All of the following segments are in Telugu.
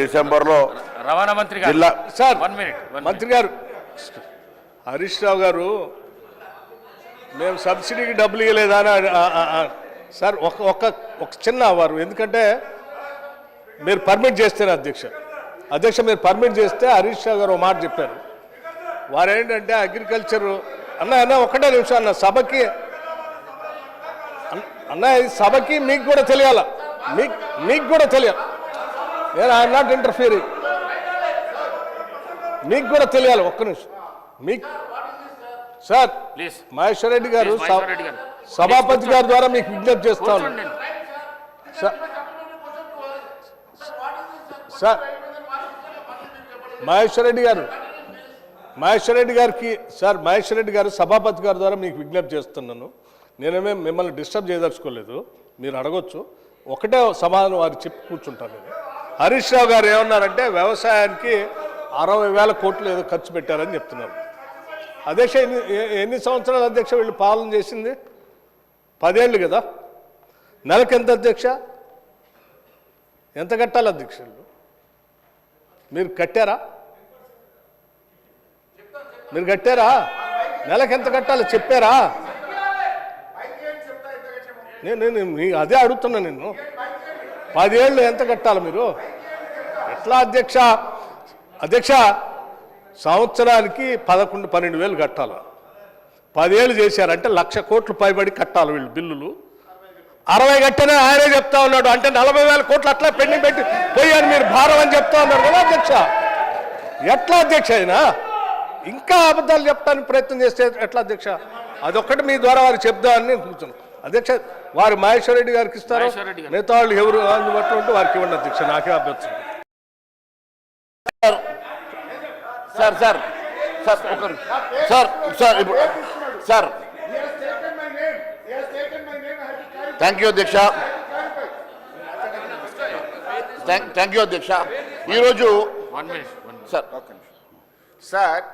డిసెంబర్లో రవాణా మంత్రి గారు జిల్లా సార్ మంత్రి గారు హరీష్ రావు గారు మేము సబ్సిడీకి డబ్బులు ఇవ్వలేదా సార్ ఒక చిన్న వారు ఎందుకంటే మీరు పర్మిట్ చేస్తేనే అధ్యక్ష మీరు పర్మిట్ చేస్తే హరీష్ రావు గారు ఒక మాట చెప్పారు వారు ఏంటంటే అగ్రికల్చర్ అన్న ఒకటే నిమిషం అన్న సభకి అన్న సభకి మీకు కూడా తెలియాల మీకు కూడా తెలియాలి నేను ఐఎమ్ నాట్ ఇంటర్ఫియరింగ్ మీకు కూడా తెలియాలి ఒక్క నిమిషం మీకు సార్ మహేశ్వర్ రెడ్డి గారు సభాపతి గారి ద్వారా మీకు విజ్ఞప్తి చేస్తా ఉన్నాను సార్ మహేశ్వర్ రెడ్డి గారు సభాపతి గారి ద్వారా మీకు విజ్ఞప్తి చేస్తున్నాను నేనేమే మిమ్మల్ని డిస్టర్బ్ చేయదలుచుకోలేదు మీరు అడగొచ్చు ఒకటే సమాధానం వారు చెప్పి కూర్చుంటాను నేను హరీష్ రావు గారు ఏమన్నారంటే వ్యవసాయానికి 60,000 కోట్లు ఏదో ఖర్చు పెట్టారని చెప్తున్నారు అధ్యక్ష ఎన్ని సంవత్సరాలు అధ్యక్ష వీళ్ళు పాలన చేసింది 10 ఏళ్ళు కదా నెలకు ఎంత అధ్యక్ష ఎంత కట్టాలి అధ్యక్షులు మీరు కట్టారా నెలకు ఎంత కట్టాలి చెప్పారా నేను అదే అడుగుతున్నా నిన్ను 10 ఏళ్ళు ఎంత కట్టాలి మీరు ఎట్లా అధ్యక్ష సంవత్సరానికి 11-12 కట్టాలి 10 ఏళ్ళు చేశారంటే 1,00,000 కోట్లు పైబడి కట్టాలి వీళ్ళు బిల్లులు 60 కట్టినా ఆయనే చెప్తా ఉన్నాడు అంటే 40,000 కోట్లు అట్లా పెండింగ్ పెట్టి పోయారు మీరు భారం అని చెప్తా ఉన్నారు కదా అధ్యక్ష ఎట్లా అధ్యక్ష అయినా ఇంకా అబద్ధాలు చెప్పడానికి ప్రయత్నం చేస్తే ఎట్లా అధ్యక్ష అదొక్కటి మీ ద్వారా వారు చెప్దామని కూర్చున్నాను అధ్యక్ష వారు మహేశ్వర్ రెడ్డి గారికి ఇస్తారు మిగతా వాళ్ళు ఎవరు అందుబాటులో ఉంటే వారికి ఇవ్వండి అధ్యక్ష నాకే అభ్యర్థం సార్ థ్యాంక్ యూ అధ్యక్ష ఈరోజు సార్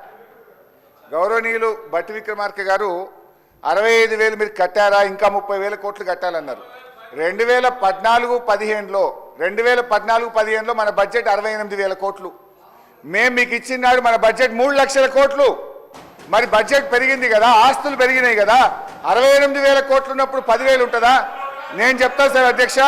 గౌరవనీయులు బట్టి విక్రమార్క గారు 65,000 మీరు కట్టారా ఇంకా 30,000 కోట్లు కట్టాలన్నారు 2014-15లో మన బడ్జెట్ 68,000 కోట్లు మేము మీకు ఇచ్చినాడు మన బడ్జెట్ 3 లక్షల కోట్లు మరి బడ్జెట్ పెరిగింది కదా ఆస్తులు పెరిగినాయి కదా 68,000 కోట్లు ఉన్నప్పుడు 10,000 ఉంటుందా నేను చెప్తాను సార్ అధ్యక్ష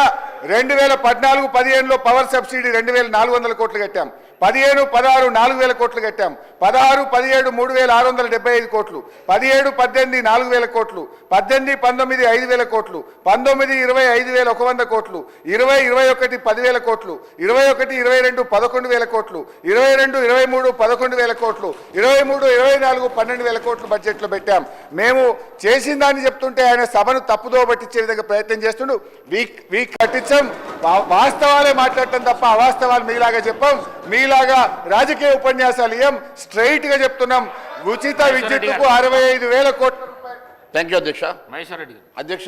2014-15లో పవర్ సబ్సిడీ 2,400 కోట్లు కట్టాం 15-16 4,000 కోట్లు కట్టాం 16-17 3,675 కోట్లు 17-18 4,000 కోట్లు 18-19 5,000 కోట్లు 19-20 5,100 కోట్లు 20-21 10,000 కోట్లు 21-22 11,000 కోట్లు 22-23 11,000 కోట్లు 23-24 12,000 కోట్లు బడ్జెట్లో పెట్టాం మేము చేసిన దాన్ని చెప్తుంటే ఆయన సభను తప్పుదో పట్టించే విధంగా ప్రయత్నం చేస్తుండు వీక్ కట్టించాం వాస్తవాలే మాట్లాడటం తప్ప అవాస్తవాలు మీలాగా చెప్పాం మీలాగా రాజకీయ ఉపన్యాసాలు ఏం స్ట్రైట్ గా చెప్తున్నాం ఉచిత విద్యుత్తుకు 65,000 కోట్లు థ్యాంక్ యూ అధ్యక్ష మహేశ్వర్ రెడ్డి అధ్యక్ష